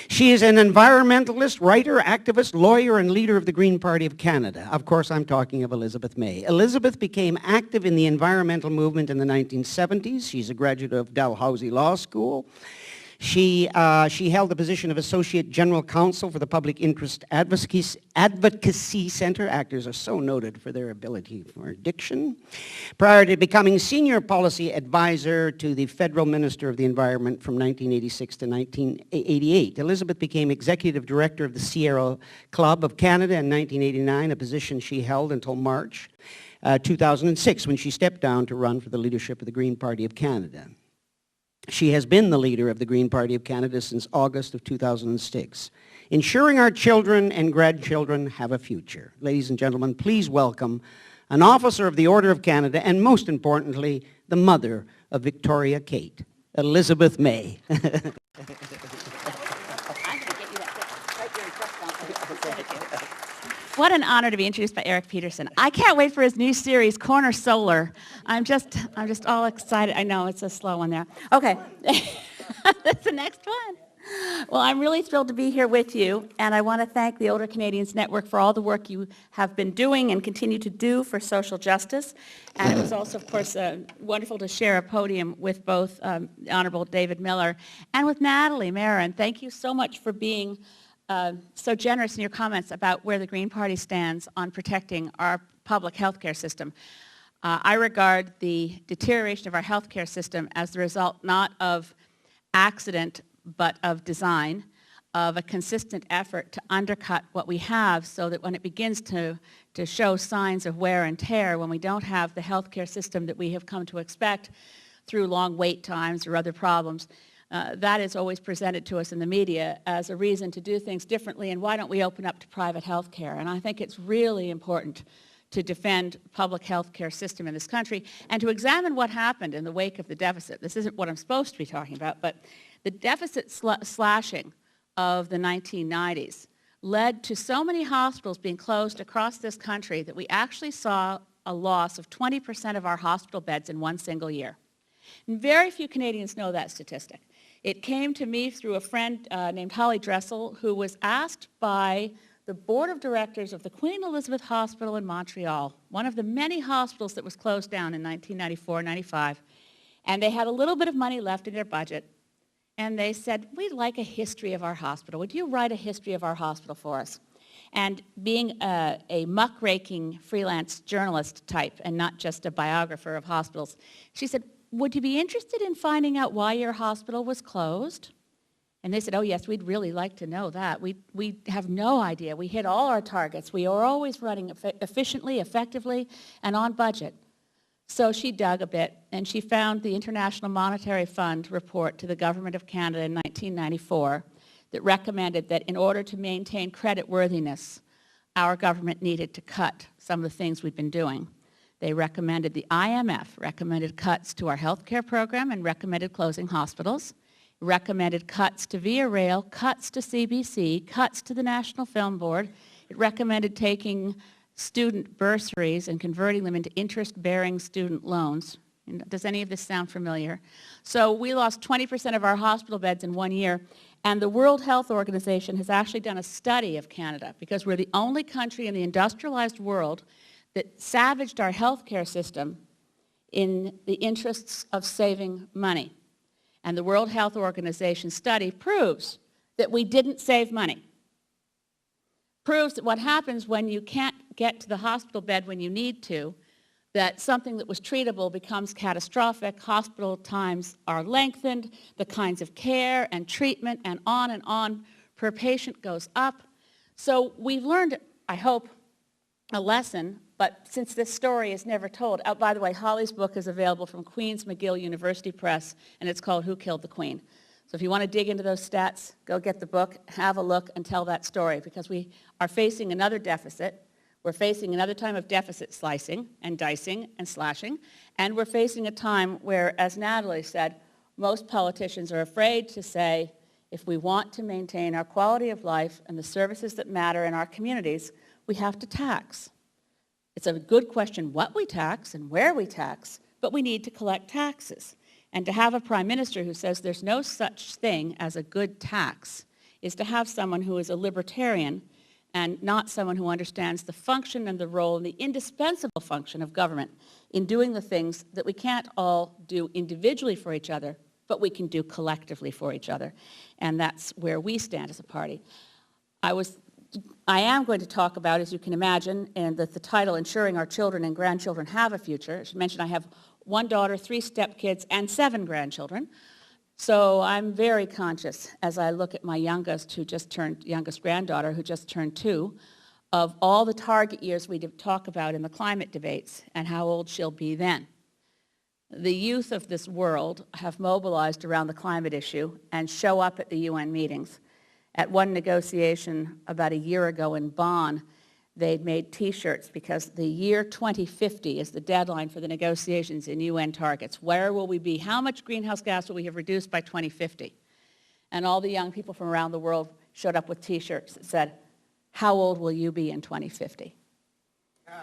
She is an environmentalist, writer, activist, lawyer, and leader of the Green Party of Canada. Of course, I'm talking of Elizabeth May. Elizabeth became active in the environmental movement in the 1970s. She's a graduate of Dalhousie Law School. She held the position of Associate General Counsel for the Public Interest Advocacy Center. Actors are so noted for their ability for diction. Prior to becoming Senior Policy Advisor to the Federal Minister of the Environment from 1986 to 1988, Elizabeth became Executive Director of the Sierra Club of Canada in 1989, a position she held until March 2006, when she stepped down to run for the leadership of the Green Party of Canada. She has been the leader of the Green Party of Canada since August of 2006, ensuring our children and grandchildren have a future. Ladies and gentlemen, please welcome an officer of the Order of Canada and, most importantly, the mother of Victoria Kate, Elizabeth May. What an honor to be introduced by Eric Peterson. I can't wait for his new series, Corner Solar. I'm just all excited. I know, it's a slow one there. Okay, that's the next one. Well, I'm really thrilled to be here with you, and I want to thank the Older Canadians Network for all the work you have been doing and continue to do for social justice. And it was also, of course, wonderful to share a podium with both the Honorable David Miller and with Natalie Marin. Thank you so much for being so generous in your comments about where the Green Party stands on protecting our public health care system. I regard the deterioration of our health care system as the result not of accident but of design, of a consistent effort to undercut what we have so that when it begins to show signs of wear and tear, when we don't have the health care system that we have come to expect through long wait times or other problems, that is always presented to us in the media as a reason to do things differently, and why don't we open up to private health care? And I think it's really important to defend public health care system in this country and to examine what happened in the wake of the deficit. This isn't what I'm supposed to be talking about, but the deficit slashing of the 1990s led to so many hospitals being closed across this country that we actually saw a loss of 20% of our hospital beds in one single year. And very few Canadians know that statistic. It came to me through a friend named Holly Dressel, who was asked by the board of directors of the Queen Elizabeth Hospital in Montreal, one of the many hospitals that was closed down in 1994-95, and they had a little bit of money left in their budget, and they said, we'd like a history of our hospital. Would you write a history of our hospital for us? And being a muckraking freelance journalist type and not just a biographer of hospitals, she said, would you be interested in finding out why your hospital was closed? And they said, oh yes, we'd really like to know that. We have no idea. We hit all our targets. We are always running efficiently, effectively, and on budget. So she dug a bit, and she found the International Monetary Fund report to the Government of Canada in 1994 that recommended that in order to maintain creditworthiness, our government needed to cut some of the things we've been doing. They recommended, the IMF recommended cuts to our health care program and recommended closing hospitals, recommended cuts to Via Rail, cuts to CBC, cuts to the National Film Board. It recommended taking student bursaries and converting them into interest-bearing student loans. Does any of this sound familiar? So we lost 20% of our hospital beds in 1 year, and the World Health Organization has actually done a study of Canada because we're the only country in the industrialized world that savaged our healthcare system in the interests of saving money. And the World Health Organization study proves that we didn't save money. Proves that what happens when you can't get to the hospital bed when you need to, that something that was treatable becomes catastrophic, hospital times are lengthened, the kinds of care and treatment and on per patient goes up. So we've learned, I hope, a lesson, but since this story is never told, oh, by the way, Holly's book is available from Queen's McGill University Press, and it's called Who Killed the Queen? So if you want to dig into those stats, go get the book, have a look, and tell that story, because we are facing another deficit. We're facing another time of deficit slicing and dicing and slashing, and we're facing a time where, as Natalie said, most politicians are afraid to say, if we want to maintain our quality of life and the services that matter in our communities, we have to tax. It's a good question what we tax and where we tax, but we need to collect taxes. And to have a prime minister who says there's no such thing as a good tax is to have someone who is a libertarian and not someone who understands the function and the role and the indispensable function of government in doing the things that we can't all do individually for each other, but we can do collectively for each other. And that's where we stand as a party. I am going to talk about, as you can imagine, and the title, Ensuring Our Children and Grandchildren Have a Future. I should mention I have 1 daughter, 3 stepkids, and 7 grandchildren. So I'm very conscious as I look at my youngest granddaughter who just turned 2, of all the target years we talk about in the climate debates and how old she'll be then. The youth of this world have mobilized around the climate issue and show up at the UN meetings. At one negotiation about a year ago in Bonn, they'd made T-shirts because the year 2050 is the deadline for the negotiations in UN targets. Where will we be? How much greenhouse gas will we have reduced by 2050? And all the young people from around the world showed up with T-shirts that said, how old will you be in 2050?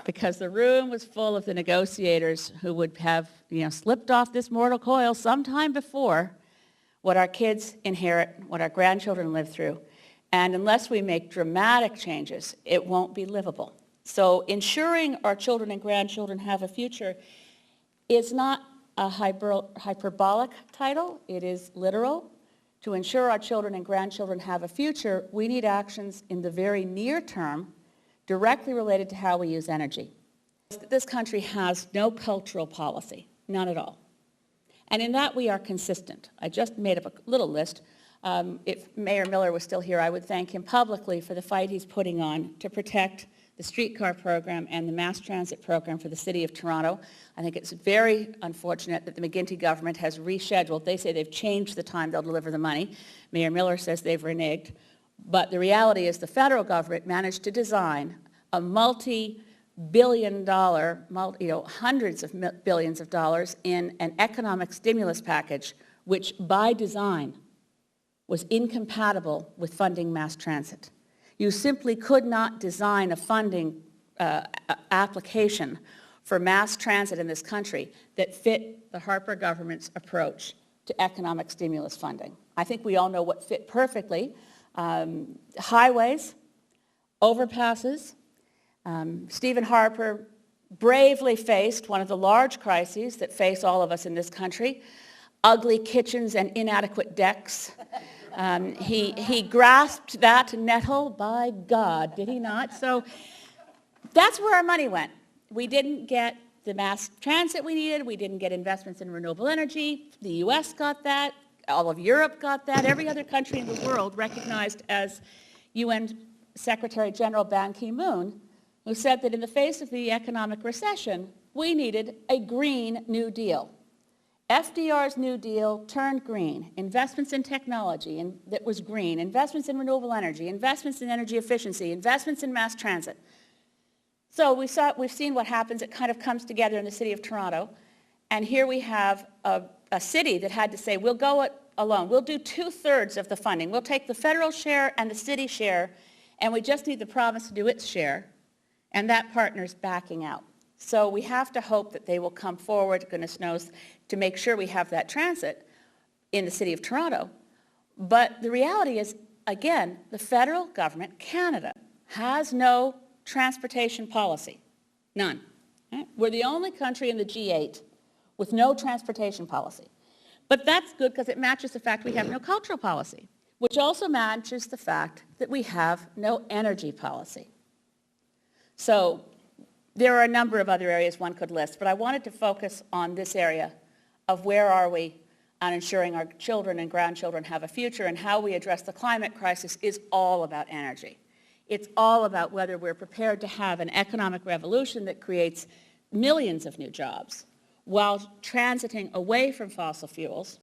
Because the room was full of the negotiators who would have, slipped off this mortal coil sometime before what our kids inherit, what our grandchildren live through. And unless we make dramatic changes, it won't be livable. So ensuring our children and grandchildren have a future is not a hyperbolic title. It is literal. To ensure our children and grandchildren have a future, we need actions in the very near term directly related to how we use energy. This country has no cultural policy, none at all. And in that we are consistent. I just made up a little list. If Mayor Miller was still here, I would thank him publicly for the fight he's putting on to protect the streetcar program and the mass transit program for the City of Toronto. I think it's very unfortunate that the McGuinty government has rescheduled. They say they've changed the time they'll deliver the money. Mayor Miller says they've reneged. But the reality is the federal government managed to design a multi-billion-dollar, hundreds of billions of dollars in an economic stimulus package, which by design was incompatible with funding mass transit. You simply could not design a funding application for mass transit in this country that fit the Harper government's approach to economic stimulus funding. I think we all know what fit perfectly. Highways, overpasses. Stephen Harper bravely faced one of the large crises that face all of us in this country, ugly kitchens and inadequate decks. He grasped that nettle, by God, did he not? So that's where our money went. We didn't get the mass transit we needed. We didn't get investments in renewable energy. The U.S. got that. All of Europe got that. Every other country in the world recognized, as UN Secretary General Ban Ki-moon, who said that in the face of the economic recession, we needed a Green New Deal. FDR's New Deal turned green. Investments in technology that was green. Investments in renewable energy. Investments in energy efficiency. Investments in mass transit. So we've seen what happens. It kind of comes together in the City of Toronto. And here we have a city that had to say, we'll go it alone. We'll do 2/3 of the funding. We'll take the federal share and the city share, and we just need the province to do its share. And that partner's backing out. So we have to hope that they will come forward, goodness knows, to make sure we have that transit in the City of Toronto. But the reality is, again, the federal government, Canada, has no transportation policy. None. Right? We're the only country in the G8 with no transportation policy. But that's good because it matches the fact we have no cultural policy, which also matches the fact that we have no energy policy. So there are a number of other areas one could list, but I wanted to focus on this area of where are we on ensuring our children and grandchildren have a future, and how we address the climate crisis is all about energy. It's all about whether we're prepared to have an economic revolution that creates millions of new jobs while transiting away from fossil fuels